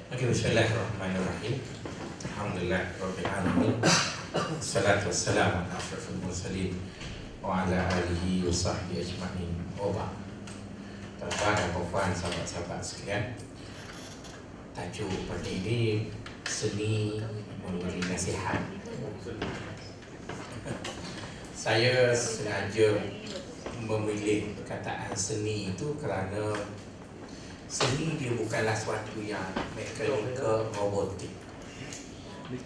Okey, bismillahirrahmanirrahim. Alhamdulillah rabbil alamin. Wassalatu wassalamu ala asyrafil mursalin wa ala alihi wa sahbihi ajma'in. Wa tuan-tuan dan puan, sahabat-sahabat sekalian, tajuk pada ini seni memberi nasihat. Saya sengaja memilih perkataan seni itu kerana seni dia bukanlah suatu yang mekanikal, robotik.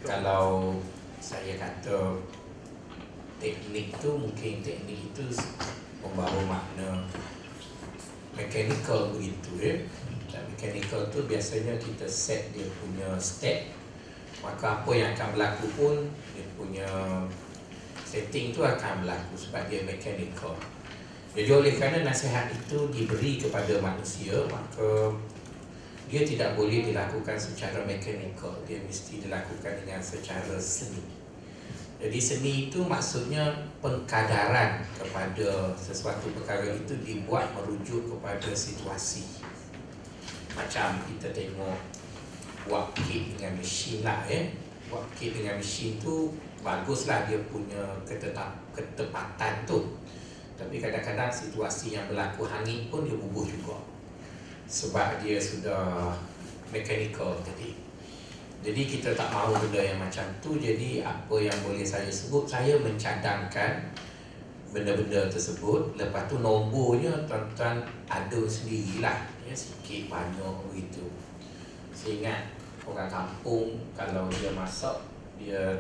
Kalau saya kata teknik tu, mungkin teknik itu membawa makna mekanikal begitu ya. Dan mekanikal tu biasanya kita set dia punya step, maka apa yang akan berlaku pun dia punya setting tu akan berlaku sebab dia mekanikal. Jadi oleh kerana nasihat itu diberi kepada manusia, maka dia tidak boleh dilakukan secara mekanikal. Dia mesti dilakukan dengan secara seni. Jadi seni itu maksudnya pengkadaran kepada sesuatu perkara itu dibuat merujuk kepada situasi. Macam kita tengok buat kek dengan mesin lah ya. Buat kek dengan mesin tu baguslah dia punya ketepatan tu. Tapi kadang-kadang situasi yang berlaku hangit pun dia bubuh juga, sebab dia sudah mekanikal tadi. Jadi kita tak mahu benda yang macam tu. Jadi apa yang boleh saya sebut, saya mencadangkan benda-benda tersebut. Lepas tu nombornya tuan-tuan ada sendirilah ya, sikit banyak begitu. Saya ingat orang kampung kalau dia masak, dia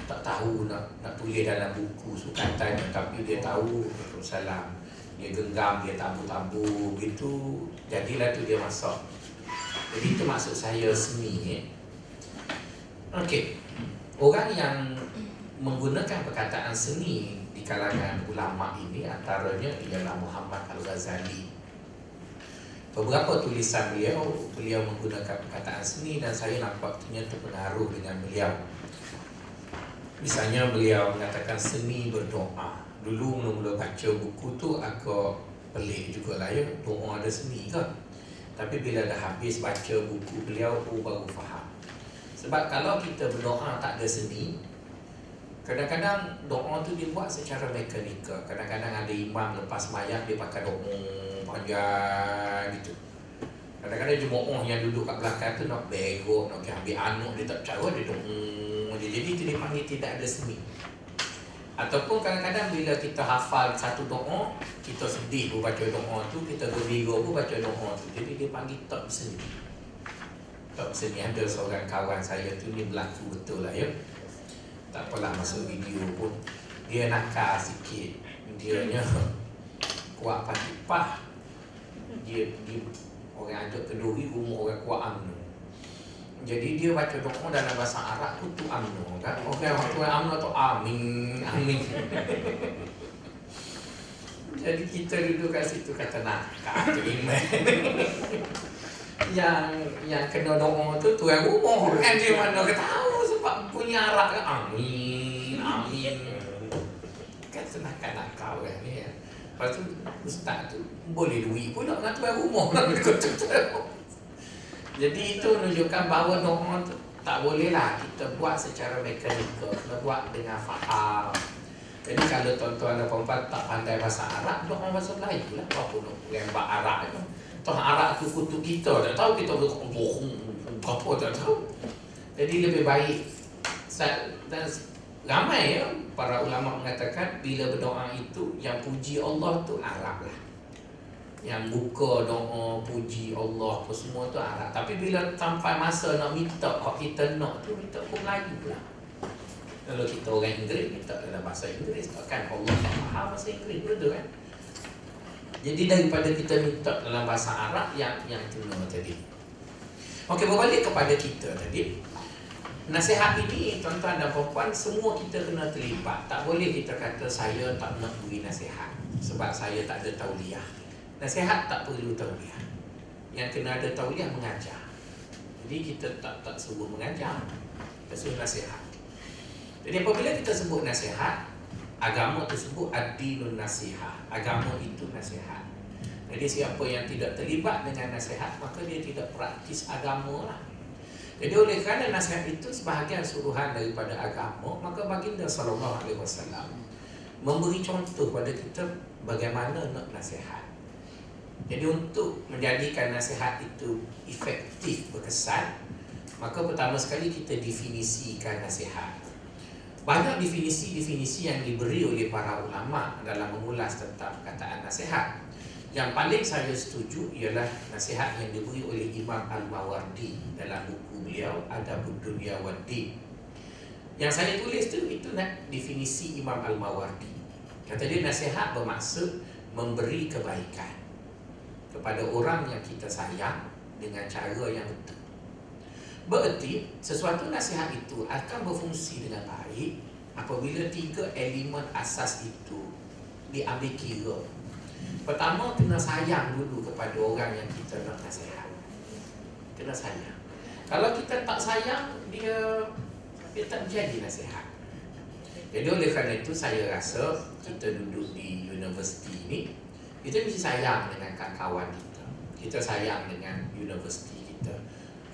tak tahu nak tulis dalam buku sukatan, tapi dia tahu salam, dia genggam, dia tabur-tabur gitu, jadilah tu dia masak. Jadi itu maksud saya seni. Okey, orang yang menggunakan perkataan seni di kalangan ulama ini antaranya ialah Muhammad Al-Ghazali. Beberapa tulisan beliau menggunakan perkataan seni dan saya nampaknya terpengaruh dengan beliau. Misalnya beliau mengatakan seni berdoa. Dulu mula-mula baca buku tu agak pelik jugalah ya, doa ada seni ke? Tapi bila dah habis baca buku beliau, baru faham. Sebab kalau kita berdoa tak ada seni, kadang-kadang doa tu dibuat secara mekanikal. Kadang-kadang ada imam lepas sembahyang dia pakai doa panjang gitu. Kadang-kadang jemaah yang duduk kat belakang tu nak begok, nak ambil anak, dia tak cara, dia doa. Jadi itu dipanggil tidak ada seni. Ataupun kadang-kadang bila kita hafal satu doa, kita sedih pun baca doa tu, kita gembira pun baca doa tu. Jadi dia panggil tak seni. Tak seni. Ada seorang kawan saya tu, ni berlaku betul lah ya, tak apalah masuk video pun, dia nakal sikit. Dianya kuat patipah. Dia orang ajak kenduri rumah orang kuat UMNO. Jadi dia baca doa dalam bahasa Arab tu UMNO kan. Okey, waktu UMNO tu amin, amin. Jadi kita duduk kat situ kata nakal tu iman. yang kena doa tu tuan rumah kan, dia mana ke tahu sebab punya Arab kan amin, amin. Kan senakal-nakal kan ni. Lepas tu ustaz tu boleh duit pun nak tuan rumah nak ikut tu. Jadi itu menunjukkan bahawa doa tu tak bolehlah kita buat secara mekanikal, kita buat dengan faham. Jadi kalau tuan-tuan dan puan-puan tak pandai bahasa Arab, doa bahasa Melayu lah. Apa pun yang bahasa Arab tu. Tuan Arab tu kutu kita, tak tahu kita berbohong apa tak tahu. Jadi lebih baik, dan ramai ya para ulama mengatakan bila berdoa itu yang puji Allah tu Arab lah. Yang buka doa puji Allah apa semua tu Arab. Tapi bila sampai masa nak minta, kalau kita nak tu minta pun Melayu pula. Kalau kita orang Inggeris, minta dalam bahasa Inggeris, kan Allah tak faham bahasa Inggeris, betul kan? Jadi daripada kita minta dalam bahasa Arab yang kena tadi. Okey, berbalik kepada kita tadi. Nasihat ini tuan-tuan dan puan-puan, semua kita kena terlibat. Tak boleh kita kata saya tak nak beri nasihat sebab saya tak ada tauliah. Nasihat tak perlu tauliah. Yang kena ada tauliah mengajar. Jadi kita tak sebut mengajar, kita sebut nasihat. Jadi apabila kita sebut nasihat, agama tersebut ad-dinun nasihah. Agama itu nasihat. Jadi siapa yang tidak terlibat dengan nasihat, maka dia tidak praktis agama lah. Jadi oleh kerana nasihat itu sebahagian suruhan daripada agama, maka baginda sallallahu alaihi wasallam memberi contoh pada kita bagaimana nak nasihat. Jadi untuk menjadikan nasihat itu efektif, berkesan, maka pertama sekali kita definisikan nasihat. Banyak definisi-definisi yang diberi oleh para ulama dalam mengulas tentang perkataan nasihat. Yang paling saya setuju ialah nasihat yang diberi oleh Imam Al-Mawardi dalam buku beliau Adabud Dunya wad Din. Yang saya tulis itu definisi Imam Al-Mawardi. Kata dia, nasihat bermaksud memberi kebaikan kepada orang yang kita sayang dengan cara yang betul. Bererti sesuatu nasihat itu akan berfungsi dengan baik apabila 3 elemen asas itu diambil kira. Pertama, kena sayang dulu kepada orang yang kita nak nasihat. Kena sayang. Kalau kita tak sayang, dia tak jadi nasihat. Jadi oleh kerana itu saya rasa kita duduk di universiti ini, kita mesti sayang dengan kawan-kawan kita. Kita sayang dengan universiti kita.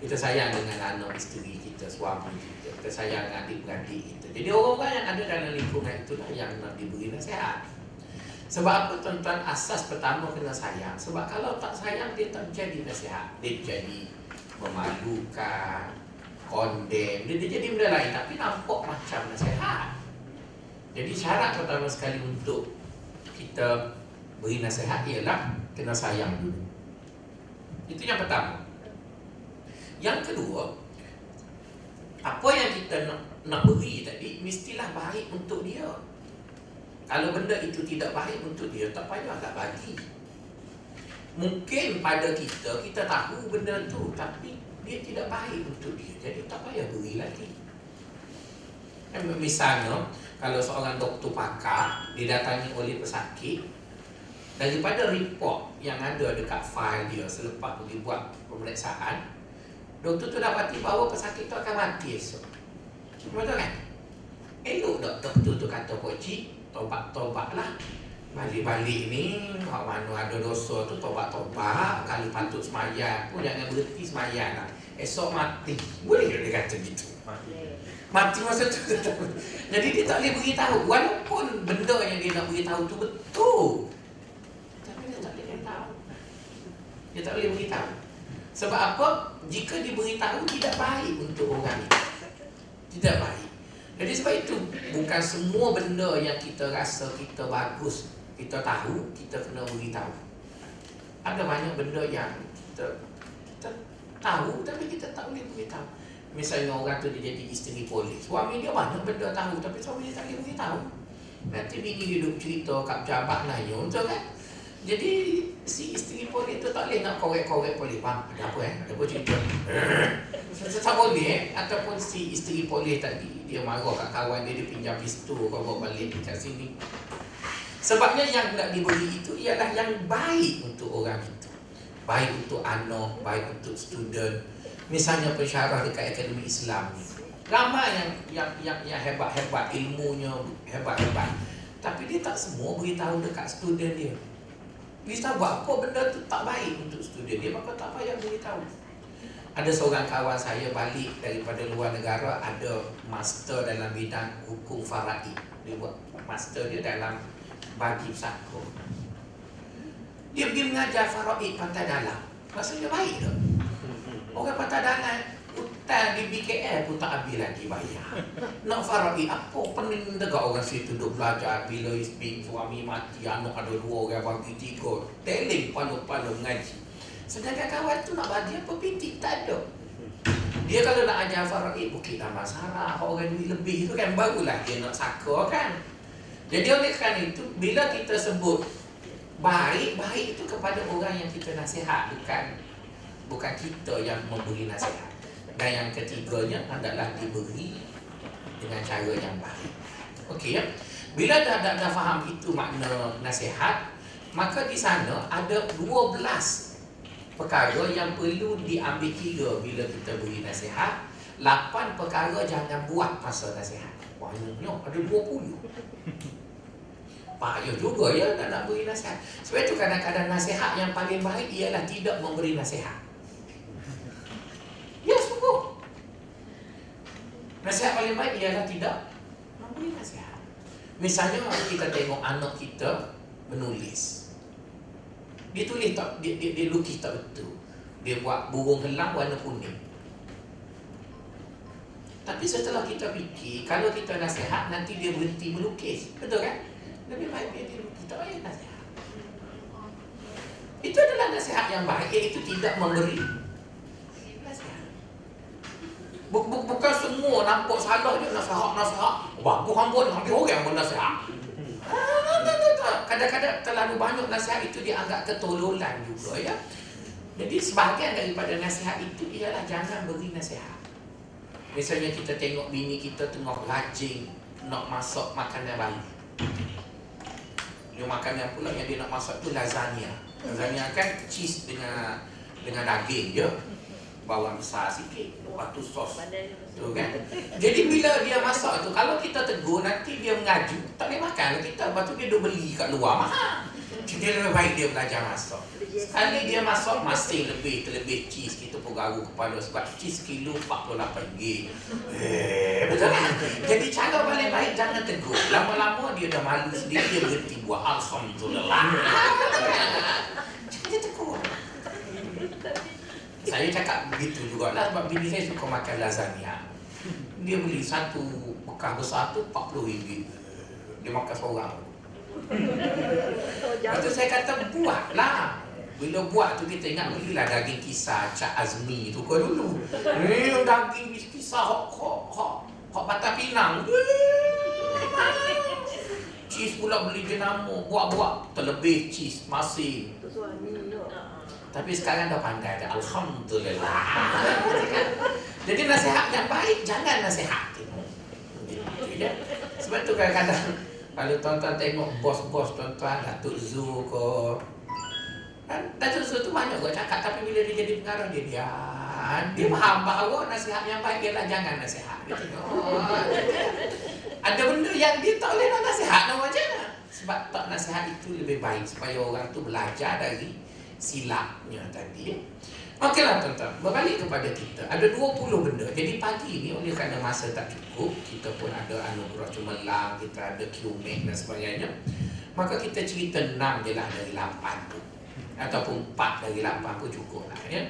Kita sayang dengan anak isteri kita, suami kita. Kita sayang dengan adik-beradik kita. Jadi orang-orang yang ada dalam lingkungan itulah yang nak diberi nasihat. Sebab apa tuan-tuan? Asas pertama kena sayang. Sebab kalau tak sayang, dia tak jadi nasihat. Dia jadi memalukan, kondem, dia jadi benda lain, tapi nampak macam nasihat. Jadi syarat pertama sekali untuk kita beri nasihat ialah kena sayang dulu. Itu yang pertama. Yang kedua, apa yang kita nak beri tadi mestilah baik untuk dia. Kalau benda itu tidak baik untuk dia, tak payahlah bagi. Mungkin pada kita tahu benda tu, tapi dia tidak baik untuk dia, jadi tak payah beri lagi. Misalnya, kalau seorang doktor pakar didatangi oleh pesakit, daripada report yang ada dekat file dia selepas pergi buat pemeriksaan, doktor tu dapati bahawa pesakit tu akan mati esok. Betul kan? Elok doktor tu kata, "Pak Cik, tobat-tobatlah. Balik-balik ni, kalau mana ada dosa tu tobat-tobat. Kalau patut semayang pun jangan berhenti semayang lah. Esok mati." Boleh dia kata gitu? Mati masa tu. Jadi dia tak boleh beritahu. Walaupun benda yang dia nak beritahu tu betul, tapi dia tak boleh beritahu. Dia tak boleh beritahu. Sebab apa? Jika diberitahu tidak baik untuk orang itu. Tidak baik. Jadi sebab itu, bukan semua benda yang kita rasa kita bagus, kita tahu, kita kena beritahu. Ada banyak benda yang kita tahu, tapi kita tak boleh beritahu. Misalnya orang tu dia jadi isteri polis, suami dia banyak benda tahu, tapi suami dia tak boleh beritahu. Nanti bini dia duduk cerita kat pejabat nanya, betul kan? Jadi si isteri polis tu tak boleh nak korek-korek polis. Bang, ada apa Ada apa cerita? Tak boleh. Ataupun si isteri polis tadi, dia marah kat kawan dia, dia pinjam pistol, kau bawa balik dekat sini. Sebabnya yang nak diberi itu ialah yang baik untuk orang itu. Baik untuk anak, baik untuk student. Misalnya pensyarah dekat Akademi Islam ni, ramai yang hebat-hebat, ilmunya hebat-hebat, tapi dia tak semua beritahu dekat student dia. Dia tahu buat apa benda tu tak baik untuk student dia, maka tak payah beritahu. Ada seorang kawan saya balik daripada luar negara, ada master dalam bidang hukum faraid. Dia buat master dia dalam bagi pesaka. Dia pergi mengajar faraid Pantai Dalam. Rasanya baik tak? Orang Pantai Dalam hutang di BKL pun tak habis lagi bayar. Nak faraid apa pening dekat orang situ duduk belajar, bila isteri suami mati, anak ada 2 orang bagi 3, teling palu-palu ngaji. Sedangkan kawan tu nak bagi apa, pitik tak ada. Dia kalau nak ajar faraid, bukit dah masalah, orang duit lebih tu kan, barulah dia nak saka kan. Jadi oleh kerana itu, bila kita sebut baik-baik itu kepada orang yang kita nasihat, bukan kita yang memberi nasihat. Dan yang ketiganya adalah diberi dengan cara yang baik. Okey ya. Bila dah faham itu makna nasihat, maka di sana ada 12 perkara yang perlu diambil kira bila kita beri nasihat. 8 perkara jangan buat masa nasihat. Banyaknya, ada 20. Payah juga ya nak beri nasihat. Sebab itu kadang-kadang nasihat yang paling baik ialah tidak memberi nasihat. Ya sungguh. Nasihat paling baik ialah tidak memberi nasihat. Misalnya kita tengok anak kita menulis, dia tulis tak, dia lukis tak betul, dia buat burung helang warna kuning. Tapi setelah kita fikir, kalau kita nasihat nanti dia berhenti melukis, betul kan? Lebih baik dia lukis, tak payah nasihat. Itu adalah nasihat yang baik, iaitu tidak memberi nasihat. Bukan semua nampak salah je nasihat. Bagus hamba ni, hampir orang pun nasihat. Kadang-kadang terlalu banyak nasihat itu dianggap ketololan juga, ya. Jadi sebahagian daripada nasihat itu ialah jangan beri nasihat. Misalnya kita tengok bini kita tengah rajin nak masak makanan baru. Dia makanan pula yang dia nak masak tu lasagna. Lasagna kan cheese dengan daging je. Bawang besar sikit, lepas tu sos tu kan. Jadi bila dia masak tu, kalau kita tegur nanti dia mengaju, tak boleh makan kita. Lepas tu dia duk beli kat luar mahal. Jadi lebih baik dia belajar masak. Sekali dia masak masih terlebih cheese, kita pun garu kepala sebab cheese kilo RM48. Betul kan? Jadi cara paling baik jangan tegur. Lama-lama dia dah malu sendiri, dia berhenti buat alhamdulillah. Jangan dia tegur. Saya cakap begitu jugalah sebab bini saya suka makan lasagna. Dia beli satu bekas besar tu RM40. Dia makan seorang. Lepas tu saya kata buatlah. Bila buat tu kita ingat belilah daging kisar Cak Azmi tu kau dulu. Daging kisar hok Batam Pinang. Cheese pula beli jenama, buat terlebih cheese masin. Tapi sekarang dah pandai dah, alhamdulillah. Jadi nasihat yang baik jangan nasihat. Gitu, ya. Sebab tu kadang-kadang kalau tuan-tuan tengok bos-bos tuan-tuan Datuk Zu ke, Datuk Zu tu banyak kau cakap, tapi bila dia jadi pengarah dia faham bahawa nasihat yang baik ialah jangan nasihat. Dia tengok, ada benda yang dia tak boleh nak nasihat nak macam mana? Sebab tak nasihat itu lebih baik supaya orang tu belajar dari silapnya tadi. Okeylah tuan-tuan, berbalik kepada kita. Ada 20 benda. Jadi pagi ni oleh kerana masa tak cukup, kita pun ada anugerah cemerlang, kita ada Q-Mac dan sebagainya. Maka kita cerita 6 je lah dari 8 tu. Ataupun 4 dari 8 pun cukup lah, ya.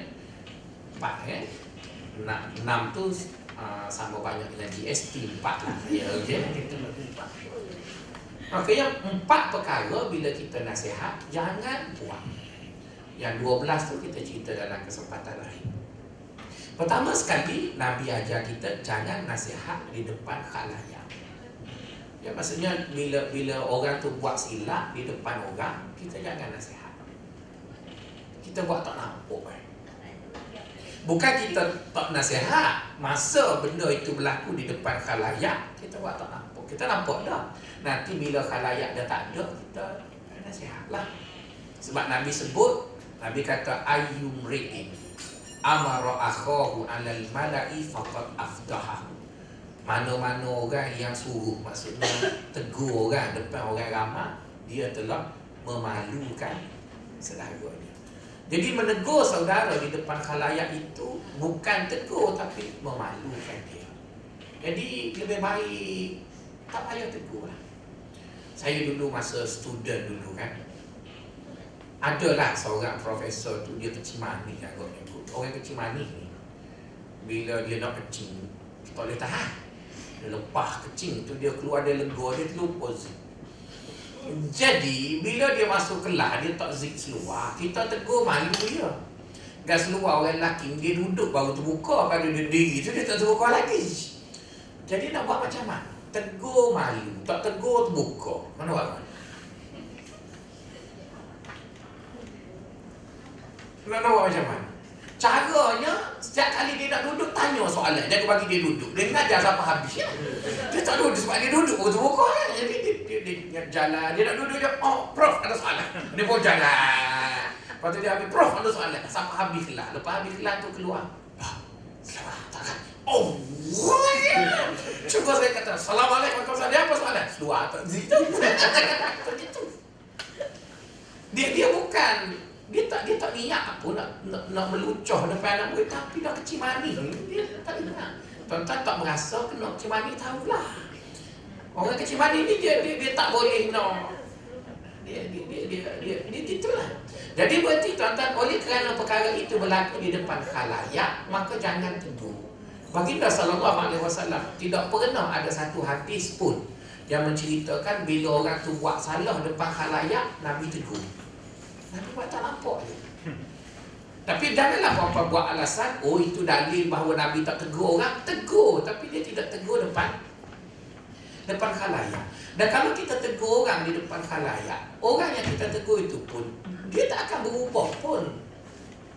4 ya. 6 tu sama banyak dengan GST 4 lah. Ya, okey. Kita bagi 4. Maka yang 4 perkara bila kita nasihat jangan buat. Yang 12 tu kita cerita dalam kesempatan lain. Pertama sekali, Nabi ajar kita jangan nasihat di depan khalayak. Ya, maksudnya bila orang tu buat silap di depan orang, kita jangan nasihat. Kita buat tak nampak. Bukan kita tak nasihat, masa benda itu berlaku di depan khalayak, kita buat tak nampak. Kita nampak dah. Nanti bila khalayak dah tak ada, kita nasihatlah. Sebab Nabi sebut, Nabi kata ayyum ri'in amara akhahu 'alal mala'i faqad afdahahu. Mana-mana orang yang suruh, maksudnya tegur orang depan orang ramai, dia telah memalukan saudaranya. Jadi menegur saudara di depan khalayak itu bukan tegur tapi memalukan dia. Jadi lebih baik tak payah tegur lah. Saya dulu masa student dulu kan, adalah seorang profesor tu, dia kecil manis agaknya. Orang kecil manis ni, bila dia nak kecing, tak boleh tahan. Dia lepas kecing tu, dia keluar dia lega, dia terlupa zik. Jadi bila dia masuk kelas, dia tak zik seluar, kita tegur malu dia. Gas seluar orang lelaki, dia duduk baru terbuka. Kalau dia diri tu, dia tak terbuka lagi. Jadi nak buat macam mana? Tegur malu, tak tegur terbuka. Mana buat? Nak buat macam mana? Caranya, setiap kali dia nak duduk, tanya soalan. Jangan bagi dia duduk. Dia mengajar sampai habis. Ya? Dia tak duduk sebab dia duduk pun terbuka. Ya? Jadi dia jalan. Dia nak duduk, dia, oh, Prof, ada soalan. Dia pun jalan. Lepas tu dia habis, Prof, ada soalan. Sampai habis kelas. Lepas habis kelas tu keluar. Selamat tangan. Oh, ya. Cuba saya kata, Assalamualaikum. Dia apa soalan? Keluar tak situ. Begitu. Dia bukan... Dia tak niat apa nak melucoh depan anak murid, tapi dah kecil manis. Dia tak niat. Tuan-tuan tak merasa kena kecil manis tahulah. Orang kecil manis ni dia tak boleh dia itulah. Jadi berarti tuan-tuan, oleh kerana perkara itu berlaku di depan khalayak, maka jangan tegur. Baginda sallallahu alaihi wasallam tidak pernah ada satu hadis pun yang menceritakan bila orang tu buat salah depan khalayak, Nabi tegur. Nabi buat tak nampak je. Tapi janganlah apa-apa buat alasan, oh itu dalil bahawa Nabi tak tegur orang. Tegur, tapi dia tidak tegur depan khalayak. Dan kalau kita tegur orang di depan khalayak, orang yang kita tegur itu pun dia tak akan berubah pun.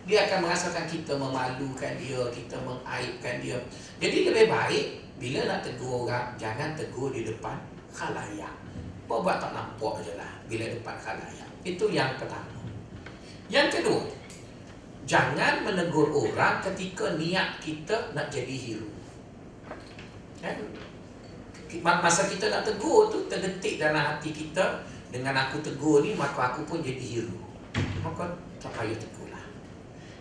Dia akan merasakan kita memalukan dia, kita mengaibkan dia. Jadi lebih baik bila nak tegur orang, jangan tegur di depan khalayak. Buat tak nampak je lah bila depan khalayak. Itu yang pertama. Yang kedua, jangan menegur orang ketika niat kita nak jadi hero. Masa kita nak tegur tu terdetik dalam hati kita, dengan aku tegur ni maka aku pun jadi hero. Maka tak payah tegur lah.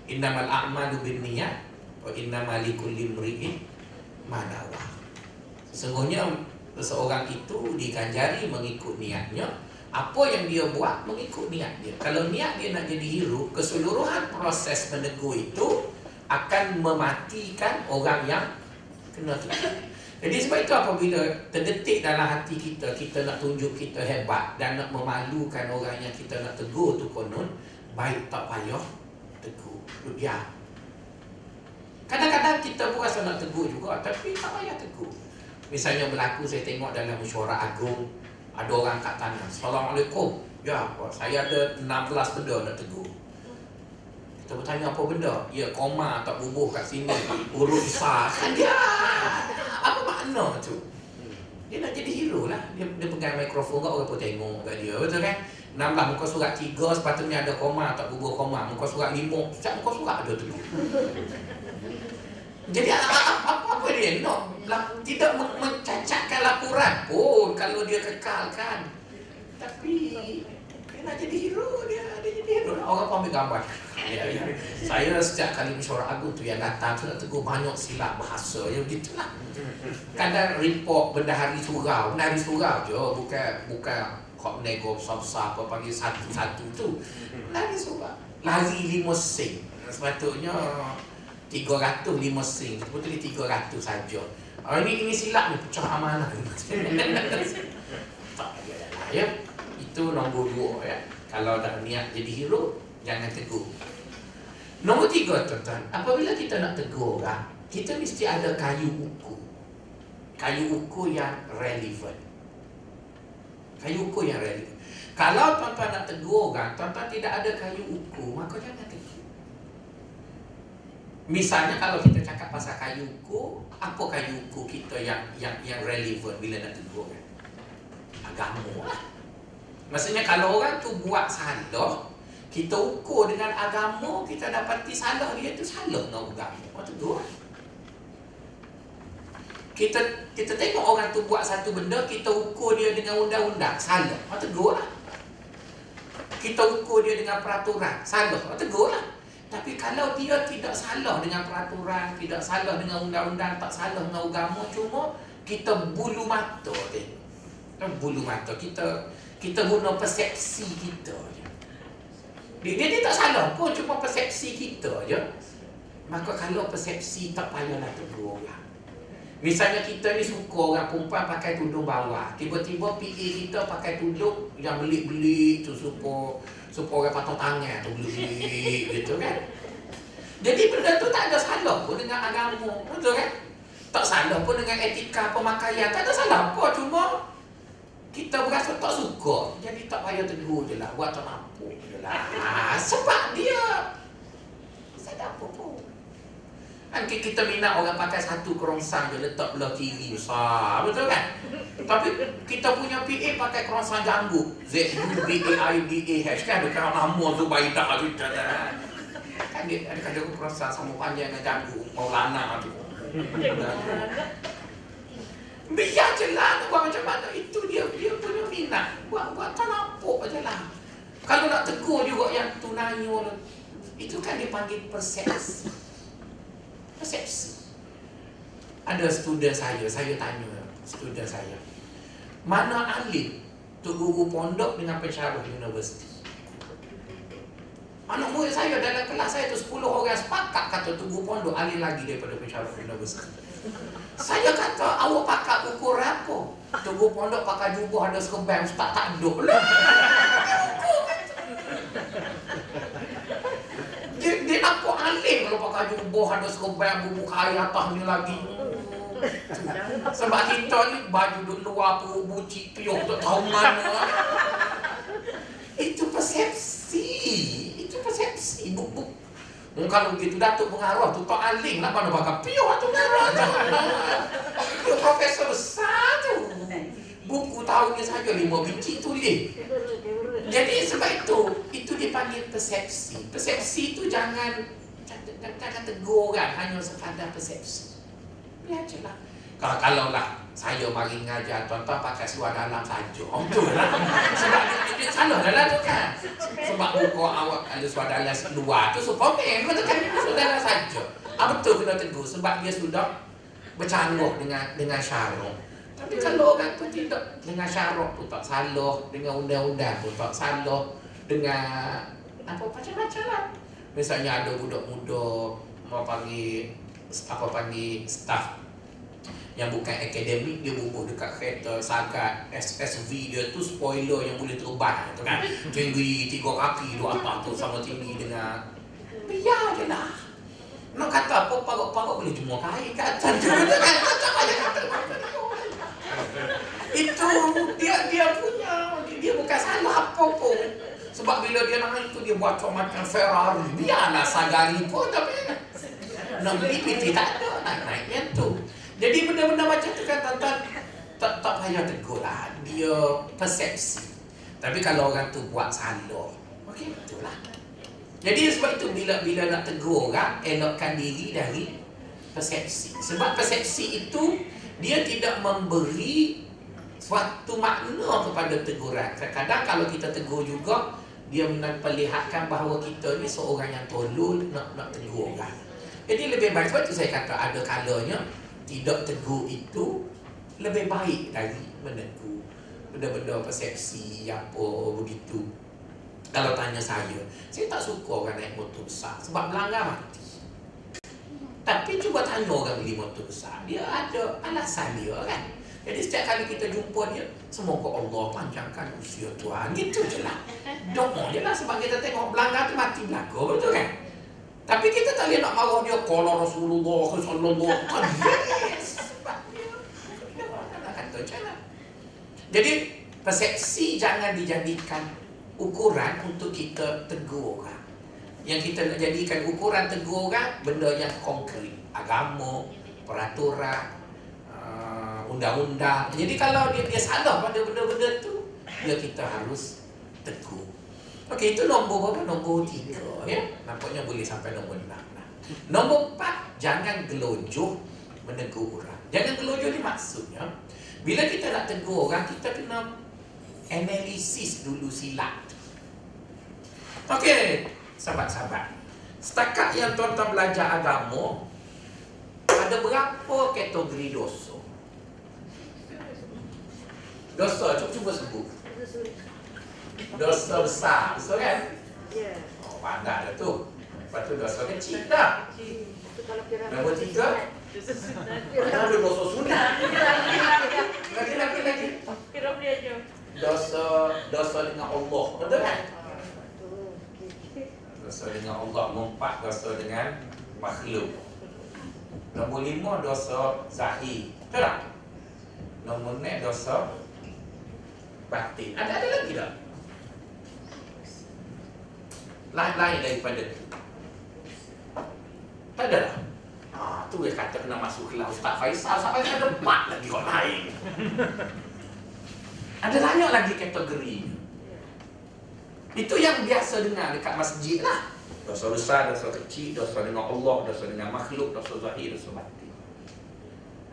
Innamal a'malu binniyat wa innamal likulli imri'in ma nawa. Sesungguhnya seseorang itu diganjari mengikut niatnya. Apa yang dia buat mengikut niat dia. Kalau niat dia nak jadi hero, keseluruhan proses menegur itu akan mematikan orang yang kena tegur. Jadi sebab itu apabila terdetik dalam hati kita, kita nak tunjuk kita hebat dan nak memalukan orang yang kita nak tegur tu konon, baik tak payah tegur, biar. Kadang-kadang kita pun rasa nak tegur juga, tapi tak payah tegur. Misalnya berlaku, saya tengok dalam mesyuarat agung, ada orang kat tanah, Assalamualaikum. Ya, saya ada 16 benda nak tegur. Kita bertanya apa benda? Ya, koma tak bubuh kat sini, huruf besar. Kan dia, apa makna tu? Dia nak jadi hero lah. Dia pegang mikrofon kat orang pun tengok kat dia, betul kan? 16 muka surat 3 sepatutnya ada koma tak bubuh koma. Muka surat 5, setiap muka surat ada tu. Jadi apa dia nak? Tidak mencacatkan laporan pun kalau dia kekalkan. Tapi dia nak jadi hero, dia jadi hero. Orang pun ambil gambar. Ya. Saya setiap kali mesyuarat agung tu yang datang tu nak tegur banyak silap bahasa. Ya begitulah. Kadang report bendahari surau je, bukan kok nego besar-besar apa panggil satu-satu tu. Lari surau. Lari 5 sen. Sepatutnya 300 5 sen. Sebetulnya 300 saja. Ini silap ni, pecah amanah. Tak payah ya. Itu nombor 2 ya. Kalau dah niat jadi hero, jangan tegur. Nombor 3 tuan-tuan, apabila kita nak tegur orang, kita mesti ada kayu ukur. Kayu ukur yang relevan. Kayu ukur yang relevan. Kalau tuan-tuan nak tegur orang, tuan-tuan tidak ada kayu ukur, maka jangan tegur. Misalnya kalau kita cakap pasal kayu ukur, apa kayu ukur kita yang relevan bila nak tegur kan? Agama lah. Maksudnya kalau orang tu buat salah, kita ukur dengan agama, kita dapati salah dia tu salah dengan agama. Apa tegur? Kita tengok orang tu buat satu benda, kita ukur dia dengan undang-undang, salah. Apa tegur lah. Kita ukur dia dengan peraturan, salah. Apa tegur lah. Tapi kalau dia tidak salah dengan peraturan, tidak salah dengan undang-undang, tak salah dengan agama, cuma kita bulu mata dia. Bulu mata kita guna persepsi kita je. Dia tak salah pun, cuma persepsi kita je. Maka kalau persepsi, tak payahlah tegur orang. Misalnya kita ni suka orang perempuan pakai tudung bawah, tiba-tiba PA kita pakai tudung yang belik-belik tu supaya orang patah tangan tu belik-belik gitu kan. Jadi benda tu tak ada salah pun dengan agama, betul kan? Tak salah pun dengan etika pemakaian, tak ada salah apa, cuma kita berasa tak suka. Jadi tak payah tegur je lah, buat tak mampu je lah. Sebab dia tak ada apa pun. Kan kita minat orang pakai satu kerongsang je letak belah kiri besar, betul kan? Tapi kita punya PA pakai kerongsang janggut, ZUBAIDAH kan, ada kan nama tu baik tak tu kan, dia ada kadang kerongsang sama panjang dengan janggut Maulana tu. Biar je lah, buat macam mana, itu dia punya minat. Buat tak nampak je lah. Kalau nak tegur juga yang tunanya, itu kan dipanggil persepsi. Ada student saya tanya student saya, mana alim tu guru pondok dengan pensyarah universiti? Anak murid saya dalam kelas saya tu 10 orang sepakat kata tu guru pondok alim lagi daripada pensyarah universiti. Saya kata, awak pakai ukur apa? Tu guru pondok pakai jubah ada serban, ustaz tak ada lah. Dia nampak alim kalau pakai jubah ada serban, bubuk air atas ni lagi. Sebab kita ni baju duduk luar tu bucik piuh tak tahu mana. Itu persepsi. Itu persepsi. Buk-buk. Kalau begitu Datuk pengarah tu tak alim lah, mana bakal piuh tu pengarah tu. Dia profesor besar tu. Buku tahun ni saja 5 biji tulis. Jadi sebab itu dipanggil persepsi. Persepsi tu jangan tegur orang hanya sekadar persepsi. Biar je lah. Kalau lah saya mari ngajar tuan-tuan pakai seluar dalam saja. Betul lah. Sebab dia salah dah lah tu kan. Sebab buku awak ada seluar dalam luar tu Superman. Betul kan? Seluar dalam saja. Betul kena tegur sebab dia sudah bercanggah dengan syarak. Tapi kalau orang tu tidak dengan syarak pun tak salah, dengan undang-undang pun tak salah, dengan macam-macam lah. Misalnya ada budak muda mau panggil staff yang bukan akademik, dia bubuh dekat kereta sangat SSV dia tu spoiler yang boleh terbang tu kan. Tinggi 3 kaki 2 atas tu sama tinggi dengan biar je lah. Nak kata apa parok-parok boleh cuma kain kat atas tu kan. Itu dia punya, dia bukan salah apa pun. Sebab bila dia naik tu dia buat macam Ferrari. Biarlah Sagari pun tapi nak beli PT tak ada, naik-naiknya tu. Jadi benda-benda macam tu kan tuan-tuan tak payah tegur lah. Dia persepsi. Tapi kalau orang tu buat salah, okey betul lah. Jadi sebab itu bila nak tegur orang, elokkan diri dari persepsi. Sebab persepsi itu dia tidak memberi suatu makna kepada teguran. Kadang-kadang kalau kita tegur juga, dia memperlihatkan bahawa kita ni seorang yang tolol nak tegur orang. Jadi lebih baik, sebab itu saya kata ada kalanya tidak tegur itu lebih baik dari menegur. Benda-benda persepsi apa begitu. Kalau tanya saya tak suka orang naik motor besar sebab melanggar mati. Tapi cuba tanya orang beli motor besar, dia ada alasan dia kan. Jadi setiap kali kita jumpa dia, semoga Allah panjangkan usia Tuhan. Gitu je lah. Doa je lah sebab kita tengok melanggar tu mati belaka, betul kan? Tapi kita tak boleh nak marah dia kalau Rasulullah sallallahu alaihi wasallam. Jadi persepsi jangan dijadikan ukuran untuk kita tegur orang. Yang kita nak jadikan ukuran tegur orang benda yang konkret, agama, peraturan, undang-undang. Jadi kalau dia salah pada benda-benda tu, kita harus tegur. Okey, itu nombor berapa? Nombor 3 ya. Nampaknya boleh sampai nombor 6 lah. Nombor 4, jangan gelojoh menegur orang. Jangan gelojoh ni maksudnya bila kita nak tegur orang, kita kena analisis dulu silap. Okey, sahabat-sahabat. Setakat yang tuan-tuan belajar agama, ada berapa kategori dosa? Dosa, cuba sebut. Dosa besar, betul kan? Ya. Oh, pandai dah tu. Lepas tu dosa kecil dah. Nombor 3. Ada dosa sunat. Lagi. Dosa dengan Allah, betul kan? Dosa dengan Allah. Nombor 4, dosa dengan makhluk. Nombor 5, dosa zahir. Betul tak? Nombor 6, dosa batin. Ada lagi tak? Lain daripada tu. Tak ada lah. Tu dia kata kena masuk kelas Ustaz Faisal. Ustaz Faisal ada 4 lagi kot lain. Ada banyak lagi kategori. Itu yang biasa dengar dekat masjid lah. Dosa besar, dosa kecil, dosa dengan Allah, dosa dengan makhluk, dosa zahir, dosa batin.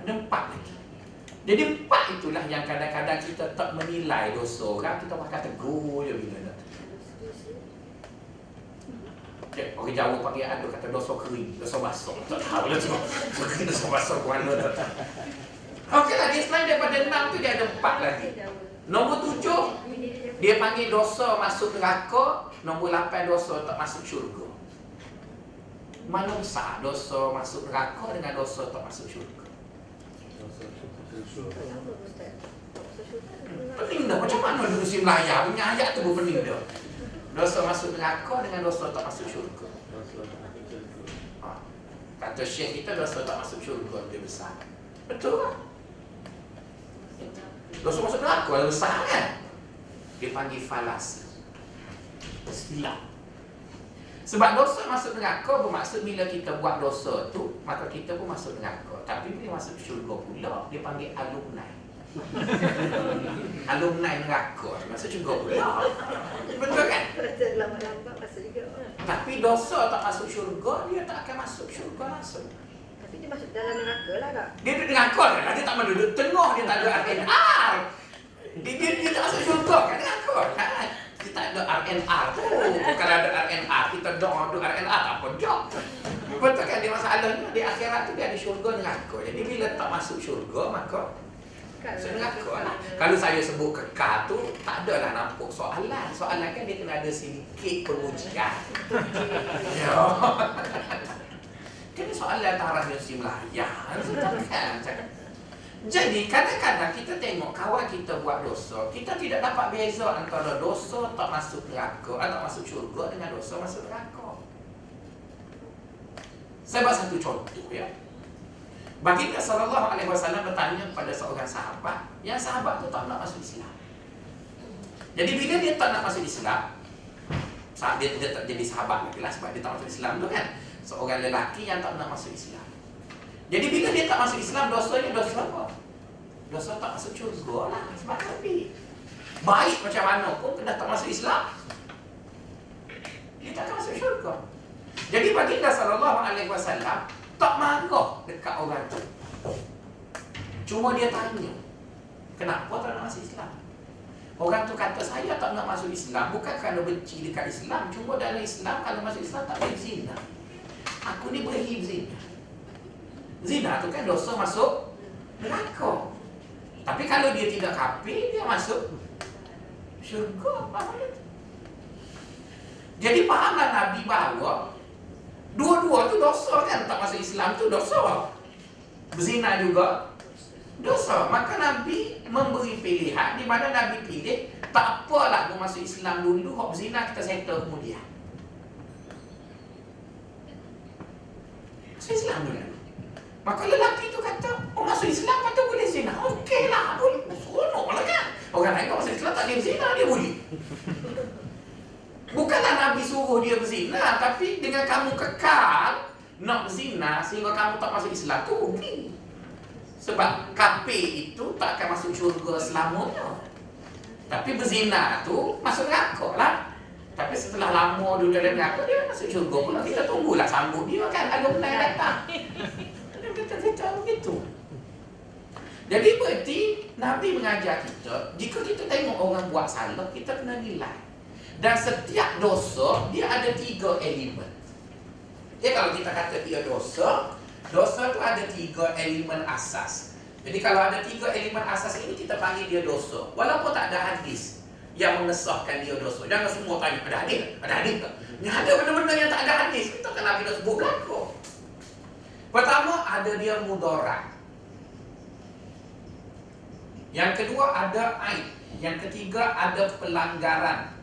Ada 4 lagi. Jadi 4 itulah yang kadang-kadang kita tak menilai dosa orang, kita bakal tegur je bila nak. Orang Jawa panggil ada kata dosa kering, dosa basah. Tak tahu lah tu. Dosa basah ke mana tak tahu. Okeylah, dia selain daripada 6 tu dia ada 4 lagi. Nombor 7 dia panggil dosa masuk neraka, nombor 8 dosa tak masuk syurga. Mana besar dosa masuk neraka dengan dosa tak masuk syurga? Pening dah, macam mana dulu si Melayu punya ayat tu pening dah. Dosa masuk neraka dengan dosa tak masuk syurga. Kata Syekh kita dosa tak masuk syurga lebih besar. Betul kan? Dosa masuk neraka lebih besar kan? Dia panggil falas. Silap. Sebab dosa masuk neraka bermaksud bila kita buat dosa tu, maka kita pun masuk neraka. Tapi bila masuk syurga pula, dia panggil alumni. Alumni neraka masuk syurga pula. Betul kan? Lambat-lambat masuk juga. Tapi dosa tak masuk syurga, dia tak akan masuk syurga langsung. Tapi dia masuk dalam neraka lah kak. Dia duduk neraka kan? Dia tak duduk tengah, dia tak ada RNR. Dia tak masuk syurga kan neraka kan? Dia tak ada RNR tu. Kalau ada RNR, kita duduk RNR tak apa dah. Betul kan? Dia masalahnya di akhirat tu dia ada syurga neraka. Jadi bila tak masuk syurga, maka masuk neraka lah. Kalau saya sebut kekal tu, tak adalah nampak soalan. Soalan kan dia kena ada sedikit pengujian. Ya. Kan soalan taraf yang si Melayan. Kan? Jadi kadang-kadang kita tengok kawan kita buat dosa, kita tidak dapat beza antara dosa tak masuk neraka atau masuk syurga dengan dosa masuk neraka. Saya buat satu contoh ya. Baginda sallallahu alaihi wasallam bertanya kepada seorang sahabat, yang sahabat tu tak nak masuk Islam. Jadi bila dia tak nak masuk Islam, saat dia tak jadi sahabat lagi lah sebab dia tak masuk Islam tu kan, seorang lelaki yang tak nak masuk Islam. Jadi bila dia tak masuk Islam, dosanya dosa apa? Dosa tak masuk syurga lah. Sebab Nabi baik macam mana pun kena tak masuk Islam, dia tak akan masuk syurga. Jadi baginda sallallahu alaihi wasallam tak marah dekat orang tu. Cuma dia tanya, kenapa tak nak masuk Islam? Orang tu kata, saya tak nak masuk Islam bukan kerana benci dekat Islam. Cuma dalam Islam, kalau masuk Islam tak boleh zina. Aku ni boleh zina. Zina tu kan dosa masuk neraka. Tapi kalau dia tidak kafir, dia masuk syurga. Jadi fahamlah Nabi bahawa dua-dua tu dosa kan. Tak masuk Islam tu dosa, berzina juga dosa. Maka Nabi memberi pilihan, di mana Nabi pilih tak apalah aku masuk Islam dulu, hok berzina kita settle kemudian. Masuk Islam dulu. Maka lelaki tu kata, oh masuk Islam kata boleh zina. Okey lah, boleh. Seronok lah kan. Orang lain kalau masuk Islam tak boleh berzina, dia boleh. Bukanlah Nabi suruh dia berzina, tapi dengan kamu kekal nak berzina sehingga kamu tak masuk Islam tu rugi. Sebab kafir itu tak akan masuk syurga selamanya. Tapi berzina tu masuk neraka lah. Tapi setelah lama dulu dalam neraka, dia masuk syurga pula. Kita tunggulah sambut dia kan, alumni datang. Kita begitu. Jadi berarti Nabi mengajar kita, jika kita tengok orang buat salah, kita kena nilai. Dan setiap dosa dia ada 3 elemen. Jadi kalau kita kata dia dosa, dosa tu ada 3 elemen asas. Jadi kalau ada 3 elemen asas ini, kita panggil dia dosa. Walaupun tak ada hadis yang mengesahkan dia dosa. Jangan semua tanya, ada hadis? Ada hadis tak? Yang ada benda-benda yang tak ada hadis, kita kan Nabi dah sebut belakang. Pertama, ada dia mudarat. Yang kedua, ada aib. Yang ketiga, ada pelanggaran.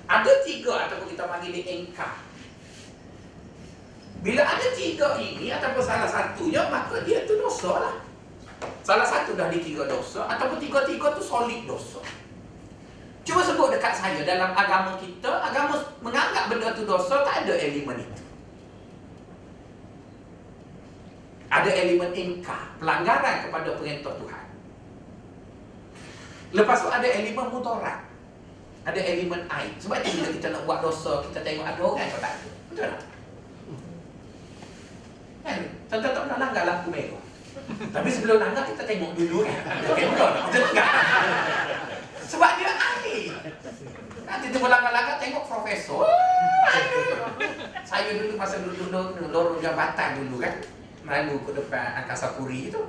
Ada 3 ataupun kita panggil dia engkar. Bila ada 3 ini ataupun salah satunya, maka dia tu dosa lah. Salah satu dah di 3 dosa, ataupun 3 tu solid dosa. Cuba sebut dekat saya, dalam agama kita, agama menganggap benda tu dosa, tak ada elemen itu. Ada elemen ingkar, pelanggaran kepada perintah Tuhan. Lepas tu ada elemen mudarat, ada elemen aib. Sebab itu bila kita nak buat dosa, kita tengok ada orang atau tak ada. Betul tak? Kan? Tentu tak pernah langgar lampu merah. Tapi sebelum langgar kita tengok dulu kan. Ada kamera tak? Betul tak? Sebab dia aib. lagi. Nanti tu belakang-belakang tengok profesor. Saya dulu masa dulu lorong jambatan dulu kan, lalu ke depan Angkasa Puri itu,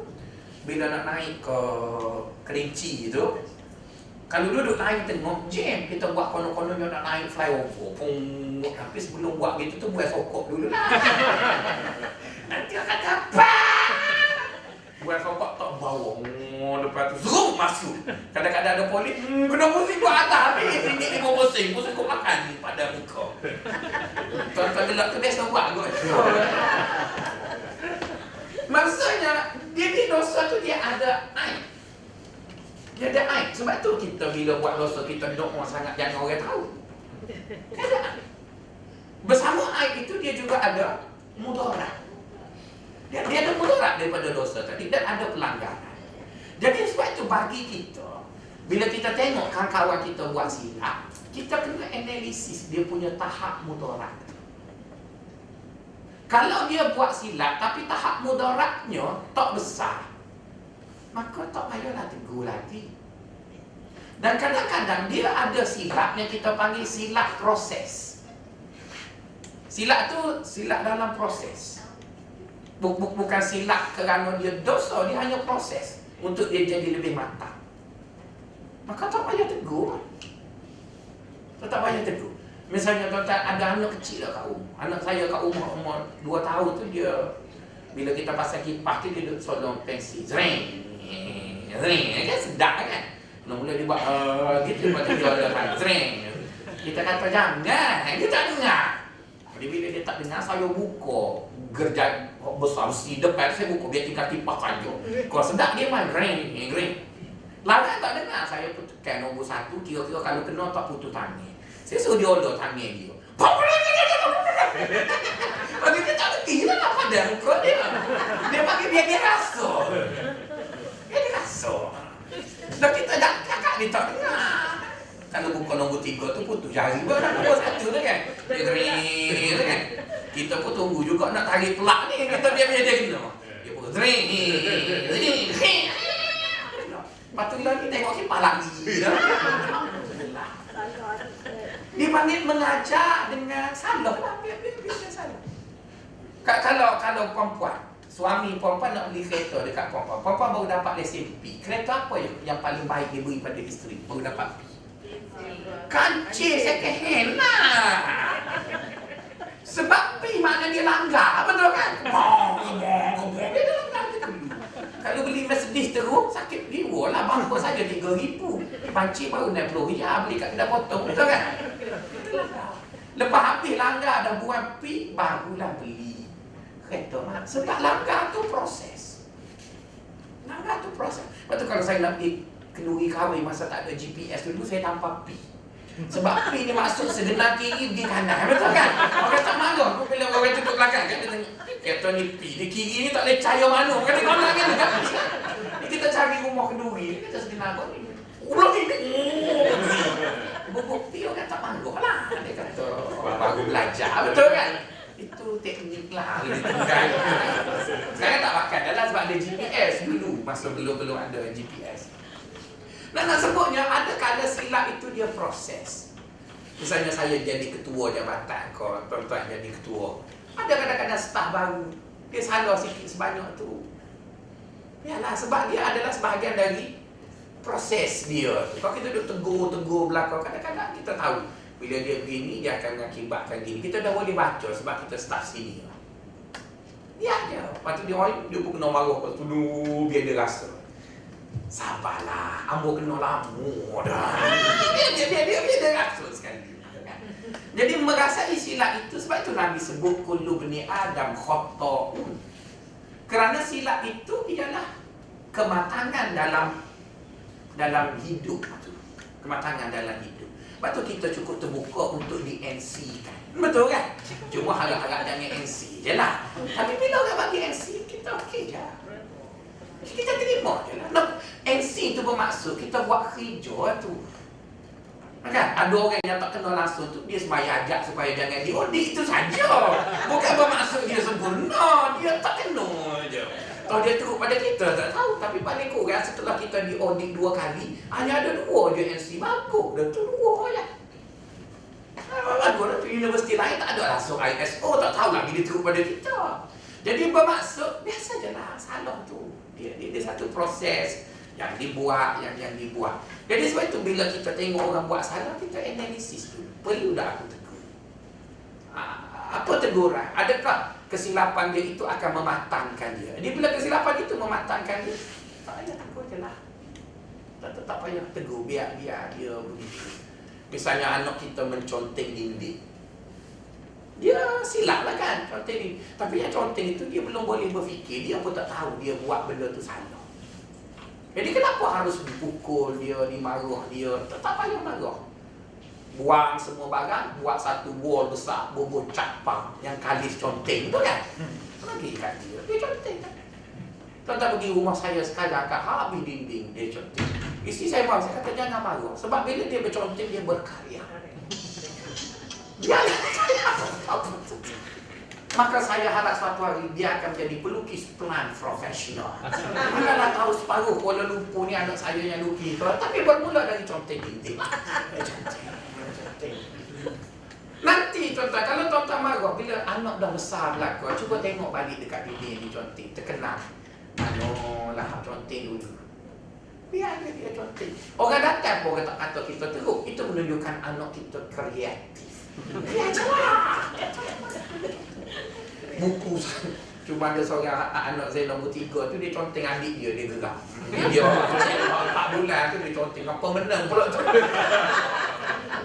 bila nak naik ke Kerinci itu, kalau duduk naik tengok jam, kita buat konon-konon yang nak naik flyover, tapi sebelum buat gitu tu buat sokok dulu lah. Nanti akan dapat. Buat sokok tak bawah, lepas tu zoom masuk. Kadang-kadang ada polis, kena pusing buat atas, ini pusing kau makan ni pada muka. Tuan-tuan gelap tu biasa buat kot. Maksudnya, dia di dosa tu dia ada aib. Dia ada aib. Sebab tu kita bila buat dosa, kita doa sangat jangan orang tahu. Ada aib. Bersama aib itu dia juga ada mudarat. Dia ada mudarat daripada dosa tadi dan ada pelanggaran. Jadi sebab itu bagi kita, bila kita tengok kawan-kawan kita buat silap, kita kena analisis dia punya tahap mudarat. Kalau dia buat silap tapi tahap mudaratnya tak besar, maka tak payahlah tegur lagi. Dan kadang-kadang dia ada silap yang kita panggil silap proses. Silap tu silap dalam proses. Bukan silap kerana dia dosa, dia hanya proses untuk dia jadi lebih matang. Maka tak payah tegur. Tak payah tegur. Misalnya tuan-tuan ada anak kecil kat rumah. Anak saya kat rumah umur 2 tahun tu dia, bila kita pasang kipas tu dia duduk solong pensil. Zring. Kan sedap kan? Mula-mula dia buat gitu, lepas tu dia ada zring. Kita kata jangan, dia tak dengar. Jadi bila dia tak dengar, saya buka gerjak besar besi depan, saya buka biar tinggal kipas saja. Kalau sedap dia main ring. Lama tak dengar, saya putuskan nombor 1, kira-kira kalau kena tak putus tangan. Saya suruh dia olor tangan dia. Lepas dia tak berhenti lah pada muka dia. Dia panggil dia rasa. Dia rasa. Dan kita dah kakak dia tak dengar. Kalau buka nombor 3 tu putus jari pun nombor 1 tu kan. Dia gering kan. Kita pun tunggu juga nak tarik pelak ni. Kita biar dia kena. Dia pun gering. Lepas tu lagi tengok kipas lagi. Dia panggil mengajar dengan salah lah. Biar salah. Kalau perempuan, suami perempuan nak beli kereta dekat perempuan, perempuan baru dapat lesen P. Kereta apa yang paling baik dia beri pada isteri? Baru dapat P. Kancil second hand lah. Sebab P makna dia langgar, betul kan? Dia dah langgar dia dulu. Kalau beli Mercedes terus, sakit jiwa lah. Bangsa saja 3,000. Pancik baru RM60 beli kat kedai potong, betul kan? Lepas habis langgar dah buat P, barulah beli kereta. Sebab langgar tu proses. Langgar tu proses. Lepas tu kalau saya nak pergi kenduri kahwin masa tak ada GPS dulu, saya tanpa P. Sebab P ni maksud sebelah kiri di kanan, betul kan? Orang tak malu. Bila orang duduk belakang kan, dia tengok kereta ni P, di kiri ni tak boleh cahaya mana. Kata mana kan dekat P. Ni kita cari rumah kenduri, kita sebelah kau ni. Ulang ini. Bukti orang tak malu lah. Dia kata baru belajar, betul kan? Itu teknik lah. Sekarang tak pakai dah lah sebab ada GPS dulu. Masa belum ada GPS. Dan nak sebutnya, ada kala silap itu dia proses. Misalnya saya jadi ketua jabatan, kau tuan-tuan jadi ketua. Ada kadang-kadang staf baru, dia salah sikit sebanyak tu. Yalah, sebab dia adalah sebahagian dari proses dia. Kalau kita duduk tegur belakang, kadang-kadang kita tahu bila dia begini, dia akan mengakibatkan gini. Kita dah boleh baca sebab kita staf sini. Dia aja. Lepas tu dia pun kena marah. Lepas tu biar dia rasa. Sabarlah, ambo kena lama dah. Dia rasa sekali. Jadi merasai silap itu, sebab itu Nabi sebut kullu bani Adam khata'un. Kerana silap itu ialah kematangan dalam hidup tu. Kematangan dalam hidup. Lepas tu kita cukup terbuka untuk di NC kan. Betul kan? Cuma harap-harap jangan NC je lah. Tapi bila orang bagi NC, kita okey je. Kita terima je lah. No, NC tu bermaksud kita buat kerja tu. Kan? Ada orang yang tak kenal langsung tu, dia semaya ajak supaya jangan diaudit, itu saja. Bukan bermaksud dia sempurna, dia tak kenal je. Tahu dia teruk pada kita, tak tahu. Tapi paling kurang setelah kita diaudit 2 kali, hanya ada 2 je NC bagus. Dah tu 2 je. Bagus dah tu. Universiti lain tak ada langsung ISO, tak tahu lagi dia teruk pada kita. Jadi bermaksud, biasa je lah salah tu. Dia satu proses yang dibuat, yang dibuat. Jadi sebab itu bila kita tengok orang buat salah, kita analisis tu. Perlu dah aku tegur. Apa teguran? Adakah kesilapan dia itu akan mematangkan dia? Jadi bila kesilapan itu mematangkan dia, tak payah tegur je lah. Tak payah tegur, biar dia begitu. Misalnya anak kita menconteng dinding, dia silap lah kan conteng ni. Tapi yang conteng itu dia belum boleh berfikir, dia pun tak tahu dia buat benda tu salah. Jadi kenapa harus dipukul dia, dimarah dia? Tak payah marah. Buang semua barang, buat satu wall besar, bobot capang yang kalis conteng tu kan. Lagi kat dia conteng kan. Tuan-tuan pergi rumah saya sekarang, kat habis dinding dia conteng. Isteri saya marah, saya kata jangan marah. Sebab bila dia berconteng, dia berkarya. Dia maka saya harap suatu hari dia akan menjadi pelukis pelan profesional. Manalah tahu separuh Kuala Lumpur ni anak saya yang lukis, tapi bermula dari conteng dinding. Nanti tuan-tuan, kalau tuan-tuan marah bila anak dah besar berlaku, cuba tengok balik dekat dinding ni conteng, terkenal. Lah conteng dulu. Biar dia conteng. Orang datang pun tak kata kita teruk. Itu menunjukkan anak kita kreatif. Dia celah. Buku cuma ada seorang anak saya nombor 3 tu, dia conteng adik dia gerak. Dia 4 bulan tu dia conteng apa menang pula tu.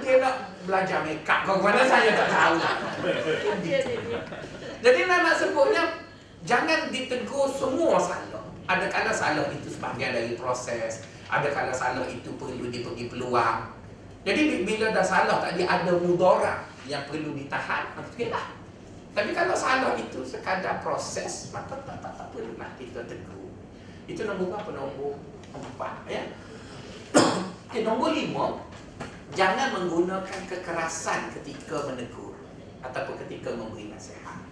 Dia nak belajar makeup ke mana saya tak tahu. Jadi nak sebutnya jangan ditegur semua salah. Ada kala salah itu sebahagian dari proses, ada kala salah itu perlu diberi peluang. Jadi bila dah salah tadi ada mudarat yang perlu ditahan, okeylah. Tapi kalau salah itu sekadar proses, maka tak perlulah kita tegur. Itu nombor berapa? Nombor 4 ya. Okay, nombor 5, jangan menggunakan kekerasan ketika menegur ataupun ketika memberi nasihat.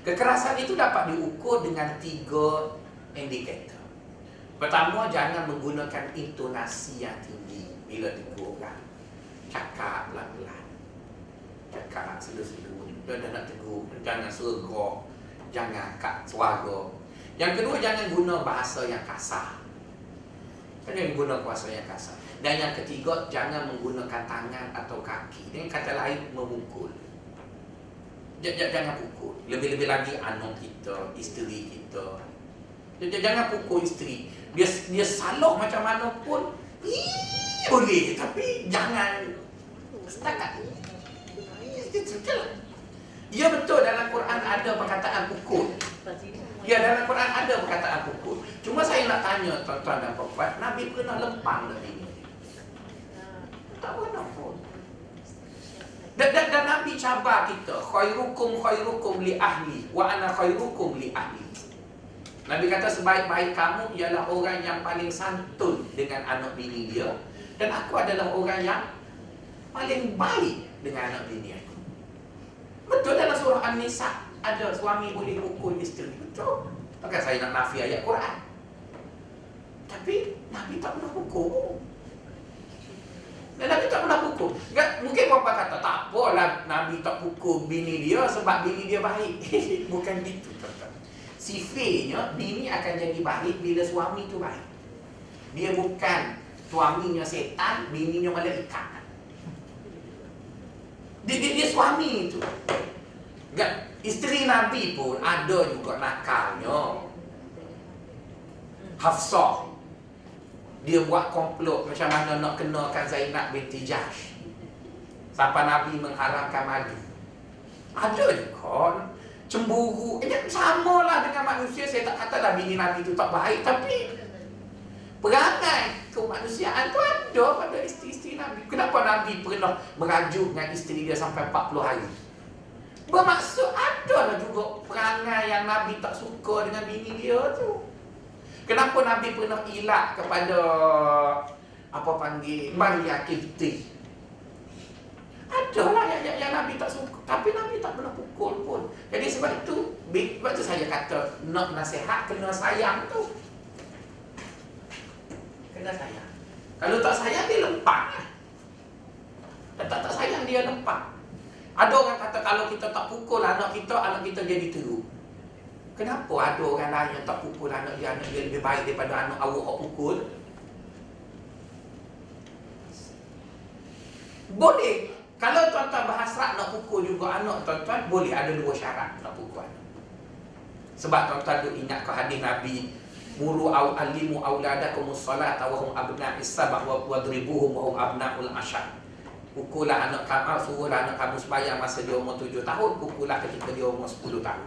Kekerasan itu dapat diukur dengan 3 indikator. Pertama, jangan menggunakan intonasi yang tinggi bila tegur orang. Cakap pelan-pelan, cakap slow-slow. Dah nak tegur, jangan sergok, jangan kat suara. Yang kedua, jangan guna bahasa yang kasar. Jangan guna bahasa yang kasar. Dan yang ketiga, jangan menggunakan tangan atau kaki. Dengan kata lain, memukul. Jangan pukul. Lebih-lebih lagi anak kita, isteri kita. Jangan pukul isteri. Dia salah macam mana pun boleh, tapi jangan setakat. Ya betul, dalam Quran ada perkataan pukul. Ya, dalam Quran ada perkataan pukul. Cuma saya nak tanya tuan-tuan dan puan-puan, Nabi pernah lempang tak ini? Tak pernah pun. Dan Nabi cabar kita, khairukum li ahli wa ana khairukum li ahli. Nabi kata sebaik-baik kamu ialah orang yang paling santun dengan anak bini dia, dan aku adalah orang yang paling baik dengan anak bini aku. Betul, dalam surah An-Nisa ada suami boleh pukul isteri. Betul. Takkan saya nak nafi ayat Quran. Tapi Nabi tak pernah pukul. Dan Nabi tak pernah pukul. Mungkin bapa kata tak apalah Nabi tak pukul bini dia sebab bini dia baik. Bukan gitu, tuan-tuan. Sifatnya bini akan jadi baik bila suami tu baik. Dia bukan suaminya setan, bininya malaikat. Dia suami itu. Isteri Nabi pun ada juga nakalnya. Hafsah, dia buat komplot macam mana nak kenakan Zainab binti Jahsh sampai Nabi mengharamkan madu. Ada juga cemburu. Samalah dengan manusia. Saya tak katalah bini Nabi itu tak baik, tapi perangai kemanusiaan tu ada pada isteri-isteri Nabi. Kenapa Nabi pernah merajuk dengan isteri dia sampai 40 hari? Bermaksud ada juga perangai yang Nabi tak suka dengan bini dia tu. Kenapa Nabi pernah ilak kepada Maria Kifti? Adalah yang Nabi tak suka, tapi Nabi tak pernah pukul pun. Jadi sebab itu Sebab tu saya kata nak nasihat kena sayang tu. Kena sayang. Kalau tak sayang dia lempak. Tak sayang dia lempak. Ada orang kata kalau kita tak pukul anak kita jadi teruk. Kenapa ada orang lain yang tak pukul anak dia lebih baik daripada anak awak pukul? Boleh. Kalau tuan-tuan berhasrat nak pukul juga anak tuan-tuan, boleh, ada 2 syarat nak pukul anak. Sebab tuan-tuan tu ingat ke hadis Nabi, muru alimu auladakumus salata wa hum abna'is sab'a wa wadribuhum wa hum abna'ul ashar. Pukullah anak kamu, suruhlah anak kamu sembahyang masa dia umur 7 tahun, pukullah ketika dia umur 10 tahun.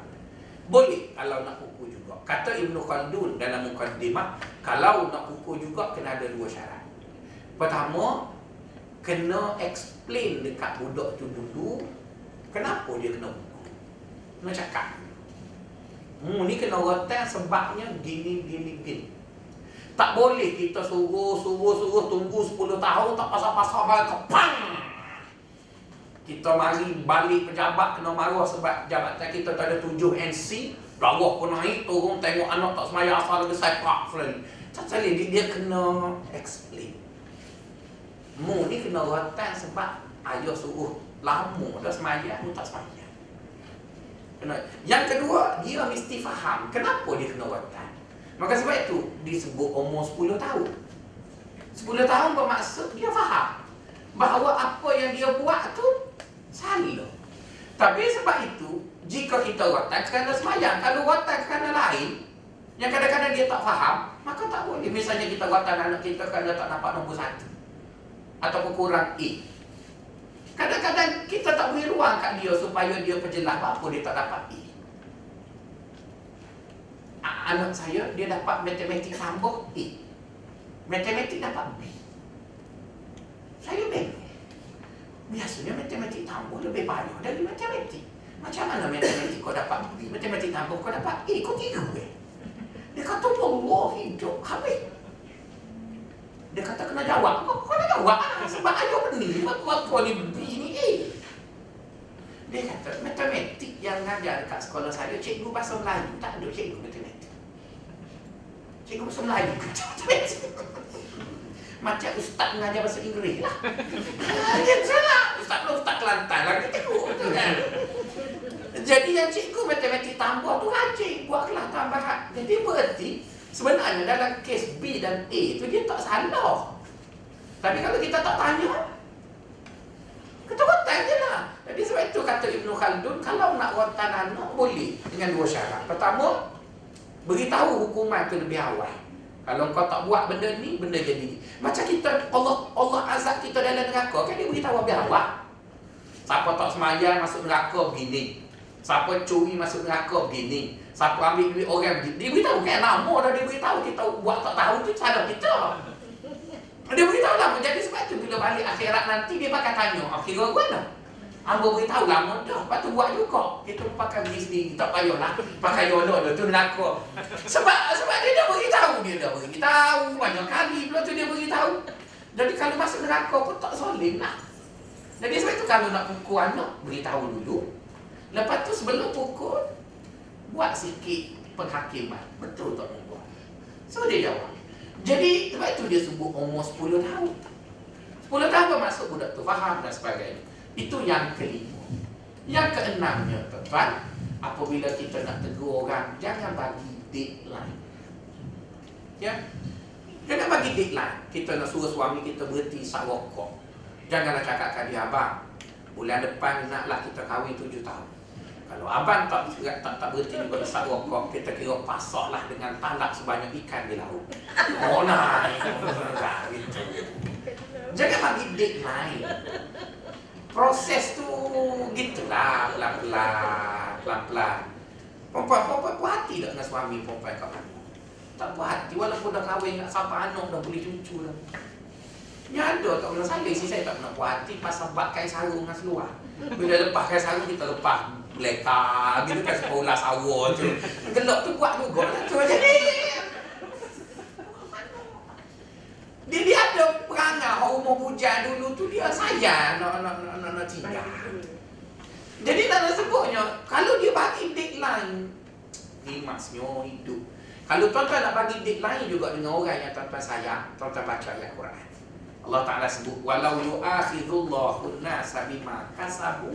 Boleh kalau nak pukul juga. Kata Ibn Khaldun dalam Muqaddimah, kalau nak pukul juga kena ada 2 syarat. Pertama, kena explain dekat budak tu dulu kenapa dia kena pukul. Kena cakap. Ni kena rotan sebabnya gini. Tak boleh kita suruh tunggu 10 tahun tak pasal-pasal balik kepang. Kita mari balik pejabat kena marah sebab jabatan kita tak ada 7 NC, darah pun naik turun tengok anak tak semaya asal lagi sepak sekali. Tak boleh, dia kena explain. Ni kena rotan sebab ayah suruh lama dah semaya, tak semaya. Yang kedua, dia mesti faham kenapa dia kena rotan. Maka sebab itu disebut umur 10 tahun. 10 tahun bermaksud dia faham bahawa apa yang dia buat tu salah. Tapi sebab itu, jika kita rotan kerana semayang, kalau rotan kerana lain yang kadang-kadang dia tak faham, maka tak boleh. Misalnya kita rotan anak kita kerana tak dapat nombor 1 ataupun kurang A. Kadang-kadang kita tak beri ruang kat dia supaya dia perjelas apa dia tak dapat A. Anak saya, dia dapat matematik tambah A, matematik dapat B. Saya bingung. Biasanya matematik tambah lebih banyak dari matematik. Macam mana matematik kau dapat B, matematik tambah kau dapat A, kau tiga Dia kata Allah hidup habis. Dia kata kena jawab. Kau nak jawab sebab ayah benih. Waktu ni B ni A. Dia kata matematik yang ngajar dekat sekolah saya, cikgu bahasa Melayu, tak ada cikgu matematik. Cikgu bahasa Melayu matematik. Macam ustaz mengajar bahasa Inggeris lah. Dia salah. Ustaz Kelantan lagi cikgu tu kan. Jadi yang cikgu matematik tambah tu rajin buatlah tambahan. Jadi berarti sebenarnya dalam kes B dan A tu dia tak salah. Tapi kalau kita tak tanya, kita rotan je lah. Jadi sebab itu kata Ibn Khaldun, kalau nak rotan anak boleh dengan 2 syarat. Pertama, beritahu hukuman tu lebih awal. Kalau kau tak buat benda ni, benda jadi. Macam kita, Allah azab kita dalam neraka, kan dia beritahu lebih awal. Siapa tak semayang masuk neraka begini. Siapa curi masuk neraka begini. Siapa ambil duit orang begini. Dia beritahu kan lama dah dia beritahu. Kita buat tak tahu tu salah kita. Dia beritahu lama. Jadi sebab tu bila balik akhirat nanti dia bakal tanya, akhirat mana? Hamba beritahu lama dah. Lepas tu buat juga. Kita pakai diri sendiri. Tak payahlah pakai yono dah tu neraka. Sebab dia dah beritahu. Dia dah beritahu banyak kali. Belum tu dia beritahu. Jadi kalau masuk neraka pun tak solim lah. Jadi sebab tu kalau nak pukul anak, beritahu dulu. Lepas tu sebelum pukul, buat sikit penghakiman. Betul tak nak buat? So dia jawab. Jadi sebab itu dia sebut umur 10 tahun. 10 tahun bermaksud budak tu faham dan sebagainya. Itu yang kelima. Yang keenamnya, tuan-tuan, apabila kita nak tegur orang, jangan bagi deadline. Ya? Jangan bagi deadline. Kita nak suruh suami kita berhenti isap rokok. Janganlah cakapkan dia, abang, bulan depan naklah kita kahwin 7 tahun. Kalau abang tak berhenti juga isap rokok, kita kira pasaklah dengan talak sebanyak ikan di laut. Oh, nah. Gitu. Jangan bagi deadline. Proses tu gitulah, pelan-pelan. Perempuan puas hati tak dengan suami perempuan kat mana? Tak puas hati walaupun dah kahwin nak sampai anak dah boleh cucu dah. Ya ada tak pernah saya tak pernah puas hati pasal bak kain sarung dengan seluar. Bila lepas kain sarung kita lepas beleka gitu kan sekolah sawah tu. Gelak tu buat juga lah tu. Jadi dia ada perangai umur bujang dulu tu dia sayang nak tinggal. Jadi nak sebutnya, kalau dia bagi deadline, nikmatnya hidup. Kalau tuan-tuan nak bagi deadline juga dengan orang yang tuan-tuan sayang, tuan-tuan baca ayat Quran. Allah Ta'ala sebut, walau yu'akhidullahu an-nasa bima kasabu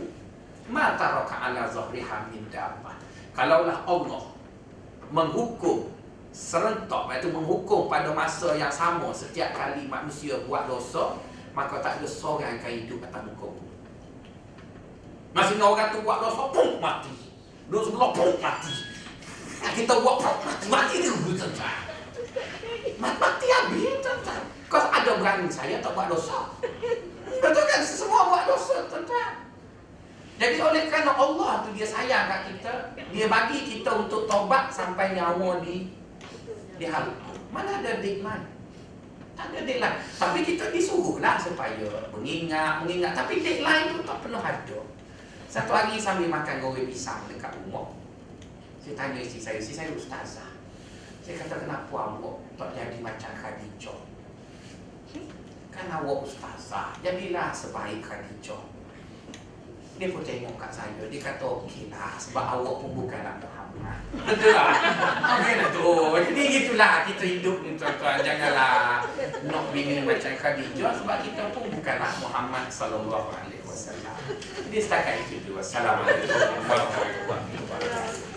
ma taraka ala zahriha min dabbah. Kalaulah Allah menghukum serentak, iaitu menghukum pada masa yang sama setiap kali manusia buat dosa, maka tak ada seorang yang akan hidup atas muka bumi. Maksudnya orang tu buat dosa, pum, mati. Dosa sebelah, pum, mati. Kita buat pum, mati dulu, tuan-tuan. Mati habis, tuan-tuan. Kau ada berani saya tak buat dosa? Betul kan? Semua buat dosa, tuan-tuan. Jadi oleh kerana Allah tu dia sayang kat kita, dia bagi kita untuk taubat sampai nyawa dihalau. Mana ada deadline? Tak ada deadline. Tapi kita disuruhlah supaya mengingat. Tapi deadline tu tak pernah ada. Satu hari sambil makan goreng pisang dekat rumah, saya tanya isteri saya ustazah. Saya kata, kenapa awak tak jadi macam Khadijah? Kan awak ustazah, jadilah sebaik Khadijah. Dia pun tengok kat saya, dia kata okeylah, sebab awak pun bukanlah Muhammad. Betul lah. Okeylah tu. Jadi gitulah kita hidup ni, tuan-tuan. Janganlah nak bingit macam Khadijah, sebab kita pun bukanlah Muhammad sallallahu alaihi wasallam. Jadi setakat itu dulu. Assalamualaikum warahmatullahi wabarakatuh.